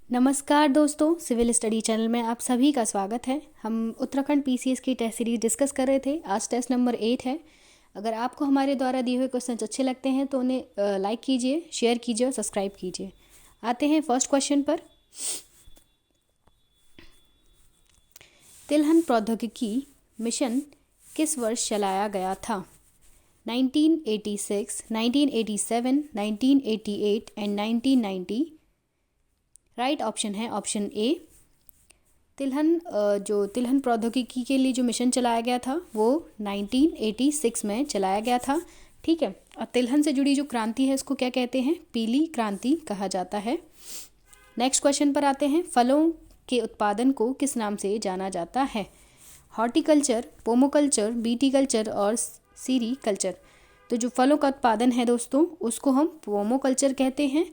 नमस्कार दोस्तों, civil study channel में आप सभी का स्वागत है। हम उत्तराखंड पीसीएस की टेस्ट सीरीज डिस्कस कर रहे थे। आज टेस्ट नंबर 8 है। अगर आपको हमारे द्वारा दिए हुए क्वेश्चन अच्छे लगते हैं तो उन्हें लाइक कीजिए, शेयर कीजिए और सब्सक्राइब कीजिए। आते हैं फर्स्ट क्वेश्चन पर। तिलहन प्रौद्योगिकी मिशन किस वर्ष चलाया गया था? 1986, 1987, 1988 एंड 1990। राइट ऑप्शन है ऑप्शन ए। तिलहन प्रौद्योगिकी के लिए जो मिशन चलाया गया था वो 1986 में चलाया गया था। ठीक है। और तिलहन से जुड़ी जो क्रांति है उसको क्या कहते हैं? पीली क्रांति कहा जाता है। नेक्स्ट क्वेश्चन पर आते हैं। फलों के उत्पादन को किस नाम से जाना जाता है? हॉर्टिकल्चर, पोमोकल्चर, बीटीकल्चर और सीरीकल्चर। तो जो फलों का उत्पादन है दोस्तों उसको हम पोमोकल्चर कहते हैं।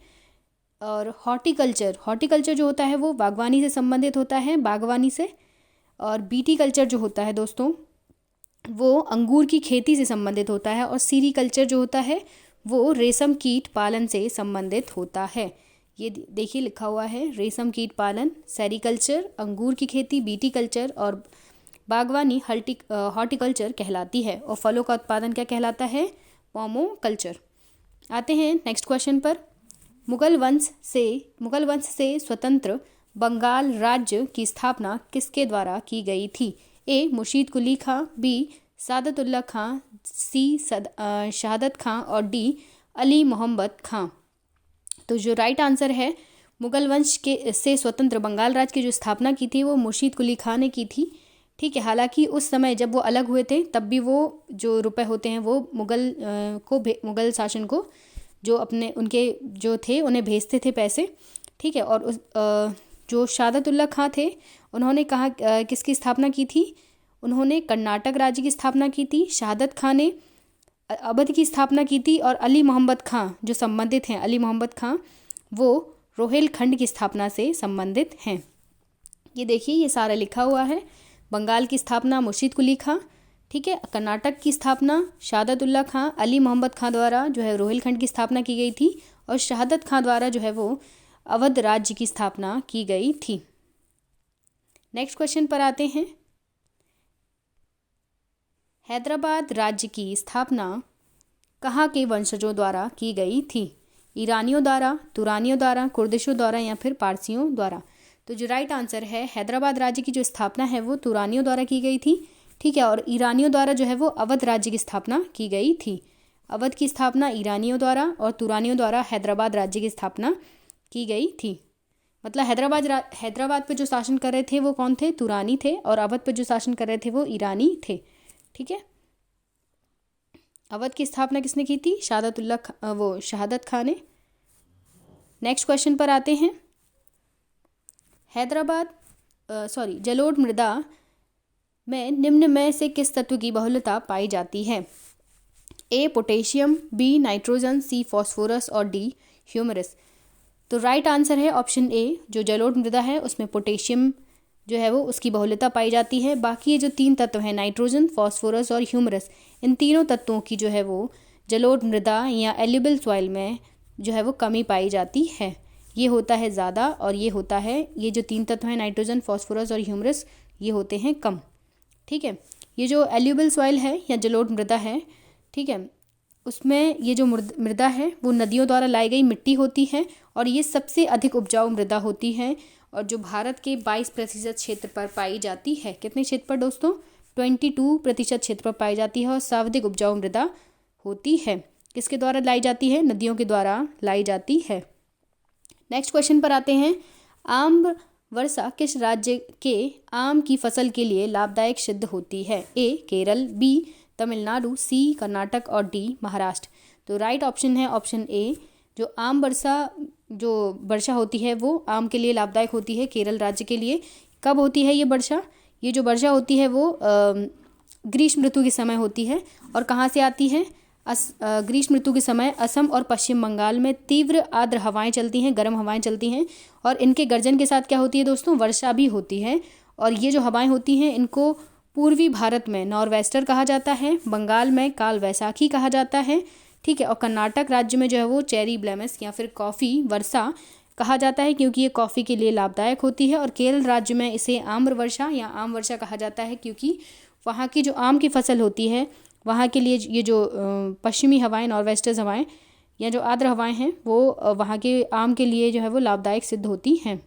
और हॉर्टिकल्चर जो होता है वो बागवानी से संबंधित होता है, बागवानी से। और बीटी कल्चर जो होता है दोस्तों वो अंगूर की खेती से संबंधित होता है। और सीरीकल्चर जो होता है वो रेशम कीट पालन से संबंधित होता है। ये देखिए लिखा हुआ है, रेशम कीट पालन, सेरीकल्चर अंगूर की खेती, बीटी कल्चर और बागवानी हॉर्टिकल्चर कहलाती है। और फलों का उत्पादन क्या कहलाता है? पोमोकल्चर। आते हैं नेक्स्ट क्वेश्चन पर। मुगल वंश से स्वतंत्र बंगाल राज्य की स्थापना किसके द्वारा की गई थी? ए. मुर्शीद कुली खां, बी. सादतुल्ला खां, सी. शहादत खां और डी. अली मोहम्मद खां। तो जो राइट आंसर है, मुगल वंश से स्वतंत्र बंगाल राज्य की जो स्थापना की थी वो मुर्शीद कुली खां ने की थी। ठीक है। हालांकि उस समय जब वो अलग हुए थे तब भी वो जो रुपए होते हैं वो मुगल शासन को जो अपने उनके जो थे उन्हें भेजते थे पैसे। ठीक है। और जो शहादतुल्ला खां थे उन्होंने कहा किसकी स्थापना की थी? उन्होंने कर्नाटक राज्य की स्थापना की थी। शहादत खां ने अवध की स्थापना की थी। और अली मोहम्मद खां जो संबंधित हैं, अली मोहम्मद खां वो रोहिलखंड की स्थापना से संबंधित हैं। ये देखिए ये सारा लिखा हुआ है। बंगाल की स्थापना मुर्शीद कुली खां, ठीक है। कर्नाटक की स्थापना शहादतुल्ला खां, अली मोहम्मद खां द्वारा जो है रोहिलखंड की स्थापना की गई थी। और शहादत खां द्वारा जो है वो अवध राज्य की स्थापना की गई थी। नेक्स्ट क्वेश्चन पर आते हैं। हैदराबाद राज्य की स्थापना कहाँ के वंशजों द्वारा की गई थी? ईरानियों द्वारा, तुरानियों द्वारा, कुर्दिशों द्वारा या फिर पारसियों द्वारा। तो जो राइट आंसर है, हैदराबाद राज्य की जो स्थापना है वो तुरानियों द्वारा की गई थी। ठीक है। और ईरानियों द्वारा जो है वो अवध राज्य की स्थापना की गई थी। अवध की स्थापना ईरानियों द्वारा और तुरानियों द्वारा हैदराबाद राज्य की स्थापना की गई थी। मतलब हैदराबाद पे जो शासन कर रहे थे वो कौन थे? तुरानी थे। और अवध पे जो शासन कर रहे थे वो ईरानी थे। ठीक है। अवध की स्थापना किसने की थी? शहादत खां ने। नेक्स्ट क्वेश्चन पर आते हैं। जलोढ़ मृदा में निम्न में से किस तत्व की बहुलता पाई जाती है? A. Potassium, B. Nitrogen, C. Phosphorus और डी. ह्यूमरस। तो राइट आंसर है ऑप्शन ए। जो जलोढ़ मृदा है उसमें पोटेशियम जो है वो उसकी बहुलता पाई जाती है। बाकी ये जो 3 तत्व हैं, नाइट्रोजन, फॉस्फोरस और ह्यूमरस, इन तीनों तत्वों की जो है वो जलोढ़ मृदा या एल्यूवियल सॉइल में जो है वो कमी पाई जाती है। ये होता है ज़्यादा और ये होता है, ये जो 3 तत्व हैं नाइट्रोजन, फॉस्फोरस और ह्यूमरस, ये होते हैं कम। ठीक है। ये जो एल्यूवियल सॉइल है या जलोढ़ मृदा है, ठीक है, उसमें ये जो मृदा है वो नदियों द्वारा लाई गई मिट्टी होती है। और ये सबसे अधिक उपजाऊ मृदा होती है और जो भारत के 22% क्षेत्र पर पाई जाती है। कितने क्षेत्र पर दोस्तों? 22% क्षेत्र पर पाई जाती है और सर्वाधिक उपजाऊ मृदा होती है। किसके द्वारा लाई जाती है? नदियों के द्वारा लाई जाती है। नेक्स्ट क्वेश्चन पर आते हैं। आम्र वर्षा किस राज्य के आम की फसल के लिए लाभदायक सिद्ध होती है? ए. केरल, बी. तमिलनाडु, सी. कर्नाटक और डी. महाराष्ट्र। तो राइट ऑप्शन है ऑप्शन ए। जो वर्षा होती है वो आम के लिए लाभदायक होती है केरल राज्य के लिए। कब होती है ये वर्षा? ये जो वर्षा होती है वो ग्रीष्म ऋतु के समय होती है। और कहाँ से आती है? ग्रीष्म ऋतु के समय असम और पश्चिम बंगाल में तीव्र आर्द्र हवाएं चलती हैं, गर्म हवाएं चलती हैं। और इनके गर्जन के साथ क्या होती है दोस्तों? वर्षा भी होती है। और ये जो हवाएं होती हैं इनको पूर्वी भारत में नॉर्वेस्टर कहा जाता है, बंगाल में काल वैसाखी कहा जाता है। ठीक है। और कर्नाटक राज्य में जो है वो चेरी ब्लेमिस या फिर कॉफ़ी वर्षा कहा जाता है क्योंकि ये कॉफ़ी के लिए लाभदायक होती है। और केरल राज्य में इसे आम्रवर्षा या आम वर्षा कहा जाता है क्योंकि वहाँ की जो आम की फसल होती है वहाँ के लिए ये जो पश्चिमी हवाएं, नॉर्वेस्टर्स हवाएं या जो आर्द्र हवाएं हैं वो वहाँ के आम के लिए जो है वो लाभदायक सिद्ध होती हैं।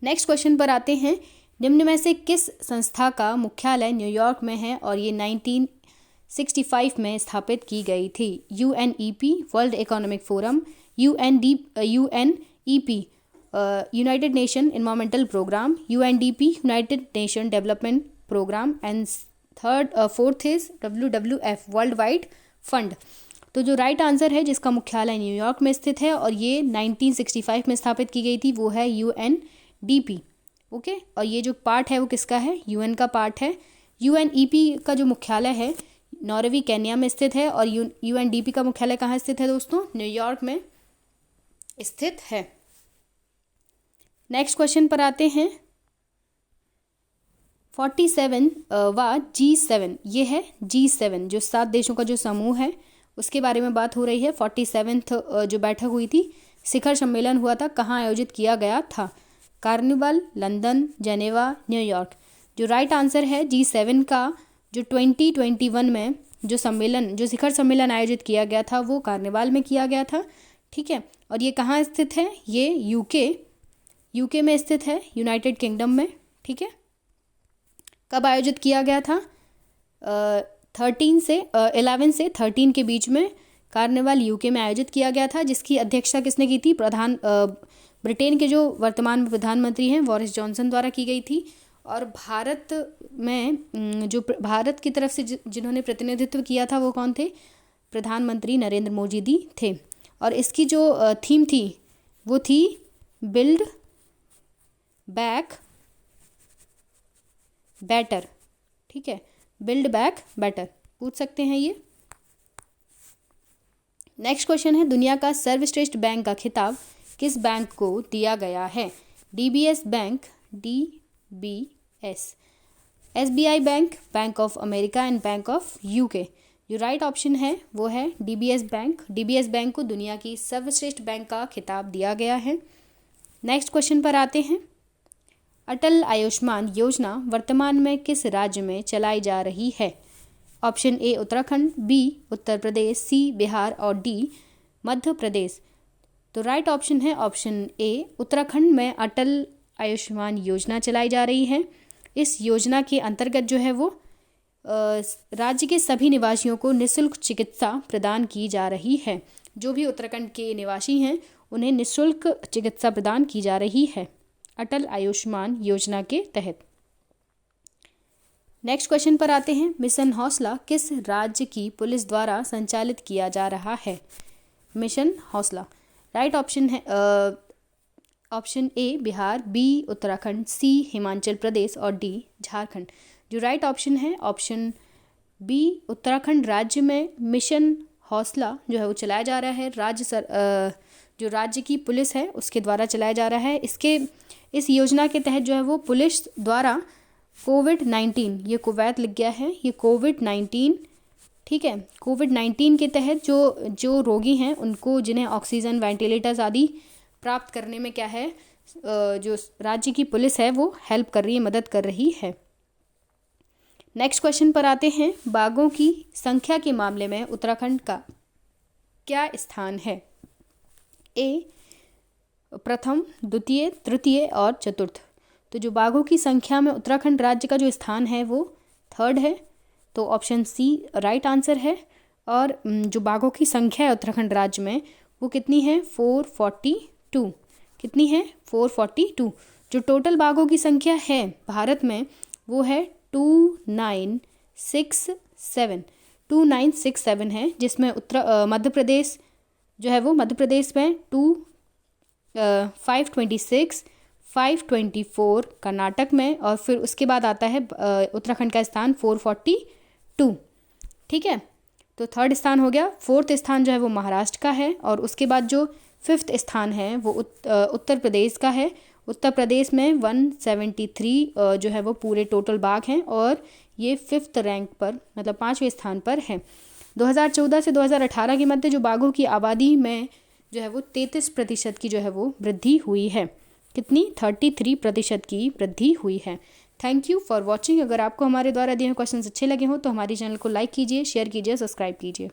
नेक्स्ट क्वेश्चन पर आते हैं। निम्न में से किस संस्था का मुख्यालय न्यूयॉर्क में है और ये 1965 में स्थापित की गई थी? UNEP world economic forum, UNEP united nation environmental programme, UNDP united nation development programme and fourth is WWF world wide fund. तो जो राइट आंसर है जिसका मुख्यालय न्यूयॉर्क में स्थित है और ये 1965 में स्थापित की गई थी वो है UNDP। ओके, और ये जो पार्ट है वो किसका है? UN का पार्ट है। UNEP का जो मुख्यालय है नॉर्वे केन्या में स्थित है और UNDP का मुख्यालय कहाँ स्थित है दोस्तों? न्यूयॉर्क में स्थित है। नेक्स्ट क्वेश्चन पर आते हैं। 47वां G7, ये है G7 जो 7 देशों का जो समूह है उसके बारे में बात हो रही है। 47th जो बैठक हुई थी, शिखर सम्मेलन हुआ था, कहाँ आयोजित किया गया था? Carnival, London, Geneva, New York. जो राइट आंसर है G7 का जो 2021 में जो शिखर सम्मेलन आयोजित किया गया था वो कार्निवाल में किया गया था। ठीक है, और ये कहाँ स्थित है? ये यूके में स्थित है, यूनाइटेड किंगडम में। ठीक है, कब आयोजित किया गया था? 11 से 13 के बीच में कार्निवाल यूके में आयोजित किया गया था, जिसकी अध्यक्षता किसने की थी? ब्रिटेन के जो वर्तमान में प्रधानमंत्री हैं बोरिस जॉनसन द्वारा की गई थी। और भारत में जो भारत की तरफ से जिन्होंने प्रतिनिधित्व किया था वो कौन थे? प्रधानमंत्री नरेंद्र मोदी जी थे। और इसकी जो थीम थी वो थी बिल्ड बैक बेटर। ठीक है, बिल्ड बैक बेटर पूछ सकते हैं ये। नेक्स्ट क्वेश्चन है। दुनिया का सर्वश्रेष्ठ बैंक का खिताब किस बैंक को दिया गया है? DBS bank, DBS, SBI bank, bank of America and bank of UK। जो राइट ऑप्शन है वो है DBS बैंक। DBS बैंक को दुनिया की सर्वश्रेष्ठ बैंक का खिताब दिया गया है। नेक्स्ट क्वेश्चन पर आते हैं। अटल आयुष्मान योजना वर्तमान में किस राज्य में चलाई जा रही है? Option A Uttarakhand, B Uttar Pradesh, C Bihar और D मध्य प्रदेश। तो राइट ऑप्शन है ऑप्शन A उत्तराखंड में अटल आयुष्मान योजना चलाई जा रही है। इस योजना के अंतर्गत जो है वो राज्य के सभी निवासियों को निःशुल्क चिकित्सा प्रदान की जा रही है। जो भी उत्तराखंड के निवासी हैं उन्हें निःशुल्क चिकित्सा प्रदान की जा रही है अटल आयुष्मान योजना के तहत। नेक्स्ट क्वेश्चन पर आते हैं। मिशन हौसला किस राज्य की पुलिस द्वारा संचालित किया जा रहा है? मिशन हौसला राइट ऑप्शन है option A Bihar, B Uttarakhand, C Himachal Pradesh और D झारखंड। जो राइट ऑप्शन है ऑप्शन B उत्तराखंड राज्य में मिशन हौसला जो है वो चलाया जा रहा है। जो राज्य की पुलिस है उसके द्वारा चलाया जा रहा है। इस योजना के तहत जो है वो पुलिस द्वारा कोविड-19, ये कुवैत लिख गया है, ये कोविड-19, ठीक है, कोविड-19 के तहत जो रोगी हैं उनको जिन्हें ऑक्सीजन, वेंटिलेटर्स आदि प्राप्त करने में क्या है जो राज्य की पुलिस है वो हेल्प कर रही है, मदद कर रही है। नेक्स्ट क्वेश्चन पर आते हैं। बाघों की संख्या के मामले में उत्तराखंड का क्या स्थान है? A प्रथम, द्वितीय, तृतीय और चतुर्थ। तो जो बाघों की संख्या में उत्तराखंड राज्य का जो स्थान है वो थर्ड है, तो ऑप्शन C राइट आंसर है। और जो बाघों की संख्या है उत्तराखंड राज्य में वो कितनी है? 442। कितनी है? 442। जो टोटल बाघों की संख्या है भारत में वो है 2967 है, जिसमें मध्य प्रदेश जो है वो मध्य प्रदेश में 526, 524 कर्नाटक में, और फिर उसके बाद आता है उत्तराखंड का स्थान 442। ठीक है, तो थर्ड स्थान हो गया। फोर्थ स्थान जो है वो महाराष्ट्र का है और उसके बाद जो फिफ्थ स्थान है वो उत्तर प्रदेश का है। उत्तर प्रदेश में 173 जो है वो पूरे टोटल बाघ हैं और ये फिफ्थ रैंक पर मतलब 5वें स्थान पर है। 2014 से 2018 के मध्य जो बाघों की आबादी में जो है वो 33% की जो है वो वृद्धि हुई है। कितनी? 33% की वृद्धि हुई है। Thank you for watching. अगर आपको हमारे द्वारा दिए हुए क्वेश्चन अच्छे लगे हो तो हमारे चैनल को लाइक कीजिए, शेयर कीजिए, सब्सक्राइब कीजिए।